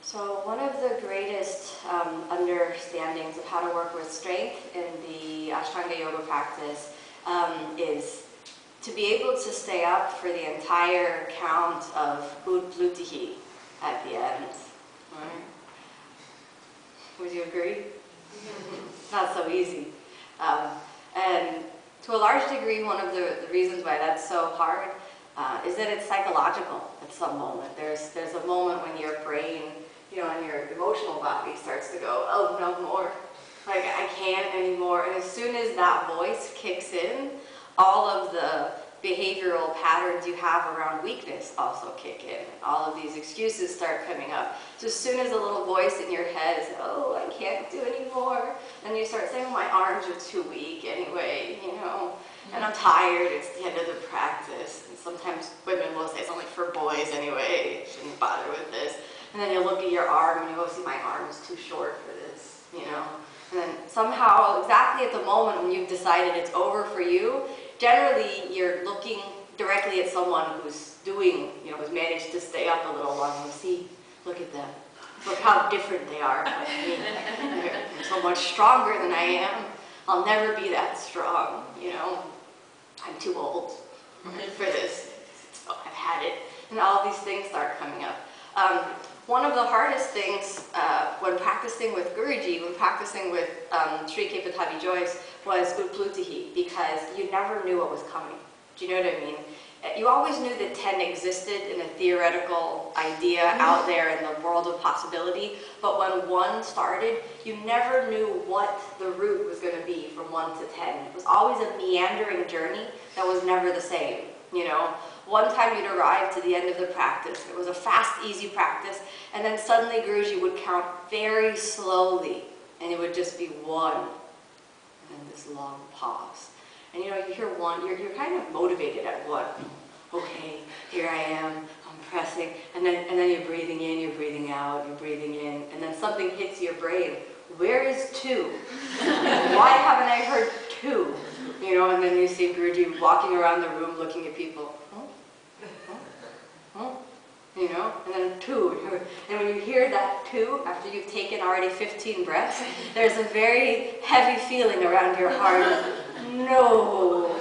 So one of the greatest understandings of how to work with strength in the Ashtanga Yoga practice is to be able to stay up for the entire count of Utpluthih at the end. Right? Would you agree? Not so easy. And to a large degree, one of the reasons why that's so hard is that it's psychological at some moment. There's a moment when your brain, and your emotional body starts to go, oh, no more. Like, I can't anymore. And as soon as that voice kicks in, all of the behavioral patterns you have around weakness also kick in. All of these excuses start coming up. So as soon as a little voice in your head is, oh, I can't do anymore, and you start saying, well, my arms are too weak anyway, and I'm tired, it's the end of the practice. And sometimes women will say, it's only for boys anyway, shouldn't bother with this. And then you look at your arm and you go, see, my arm is too short for this, And then somehow, exactly at the moment when you've decided it's over for you, generally you're looking directly at someone who's doing, who's managed to stay up a little longer. You see, look at them. Look how different they are from me. They're so much stronger than I am. I'll never be that strong, I'm too old for this. So I've had it. And all these things start coming up. One of the hardest things when practicing with Guruji, when practicing with Sri Kepatavi Joyce, was Utpluthih, because you never knew what was coming. Do you know what I mean? You always knew that 10 existed in a theoretical idea out there in the world of possibility, but when 1 started, you never knew what the route was going to be from 1 to 10. It was always a meandering journey that was never the same, One time you'd arrive to the end of the practice. It was a fast, easy practice, and then suddenly Guruji would count very slowly, and it would just be 1, and then this long pause. And you hear 1, you're kind of motivated at 1. Okay, here I am, I'm pressing, and then you're breathing in, you're breathing out, you're breathing in, and then something hits your brain. Where is 2? Why haven't I heard 2? And then you see Guruji walking around the room looking at people. And then 2. And when you hear that 2, after you've taken already 15 breaths, there's a very heavy feeling around your heart. No.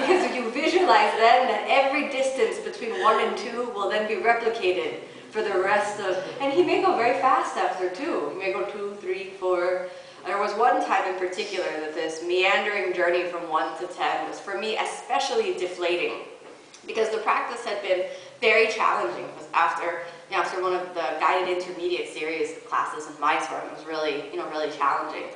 Because you visualize then that every distance between 1 and 2 will then be replicated for the rest of, and he may go very fast after 2. He may go 2, 3, 4. There was one time in particular that this meandering journey from 1 to 10 was, for me, especially deflating, because the practice had been very challenging. Because after one of the guided intermediate series classes in Mysore, it was really, really challenging.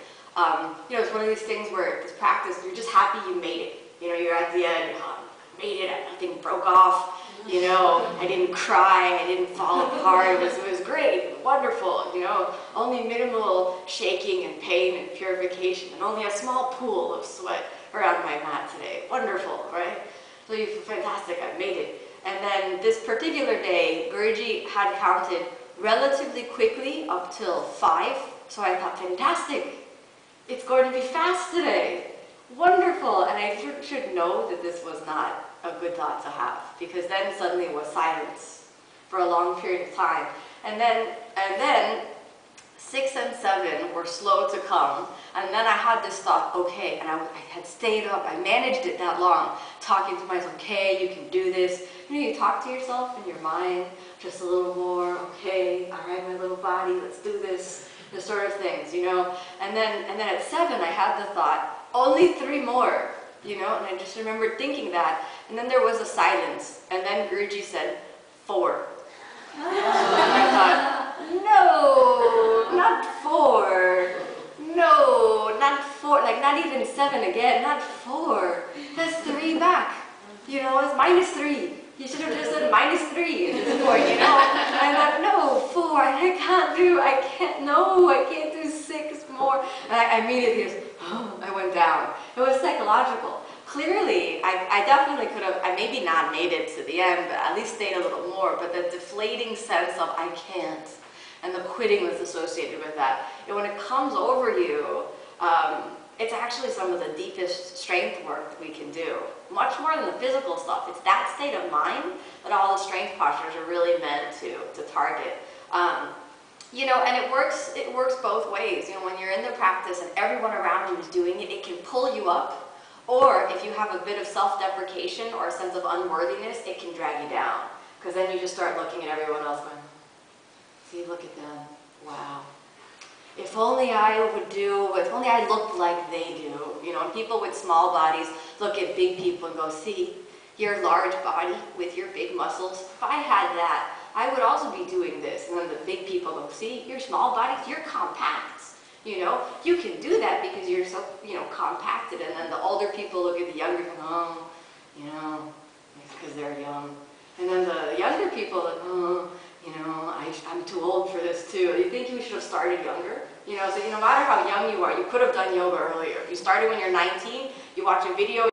It's one of these things where this practice, you're just happy you made it. You're at the end, I made it, nothing broke off. I didn't cry, I didn't fall apart. It was great, wonderful. Only minimal shaking and pain and purification, and only a small pool of sweat around my mat today. Wonderful, right? So you feel fantastic, I made it. And then this particular day, Guruji had counted relatively quickly up till 5. So I thought, fantastic, it's going to be fast today. Wonderful. And I should know that this was not a good thought to have, because then suddenly it was silence for a long period of time. And then 6 and 7 were slow to come, and then I had this thought, okay, and I had stayed up, I managed it that long, talking to myself, okay, you can do this. You talk to yourself in your mind, just a little more, okay, all right, my little body, let's do this, this sort of things, And then at 7, I had the thought, only 3 more, and I just remembered thinking that, and then there was a silence, and then Guruji said, 4. And I thought, no, not 4. No, not 4, like not even 7 again, not 4. That's 3 back. It's -3. You should have just said -3 at this point, And I thought, no, 4, I can't do 6 more. And I immediately just, I went down. It was psychological. Clearly, I definitely could have, I maybe not made it to the end, but at least stayed a little more. But the deflating sense of I can't, and the quitting that's associated with that, and when it comes over you, it's actually some of the deepest strength work that we can do. Much more than the physical stuff. It's that state of mind that all the strength postures are really meant to target. You know, and it works both ways. You know, when you're in the practice and everyone around you is doing it, it can pull you up. Or if you have a bit of self-deprecation or a sense of unworthiness, it can drag you down. Because then you just start looking at everyone else going, see, look at them. Wow. If only I looked like they do. You know, and people with small bodies look at big people and go, see, your large body with your big muscles, if I had that, I would also be doing this. And then the big people go, see, your small bodies, you're compact. You know, you can do that because you're so, you know, compacted. And then the older people look at the younger and go, oh, you know, it's because they're young. And then the younger people are like, oh, you know, I'm too old for this too. You think you should have started younger? You know, so no matter how young you are, you could have done yoga earlier. If you started when you're 19, you watch a video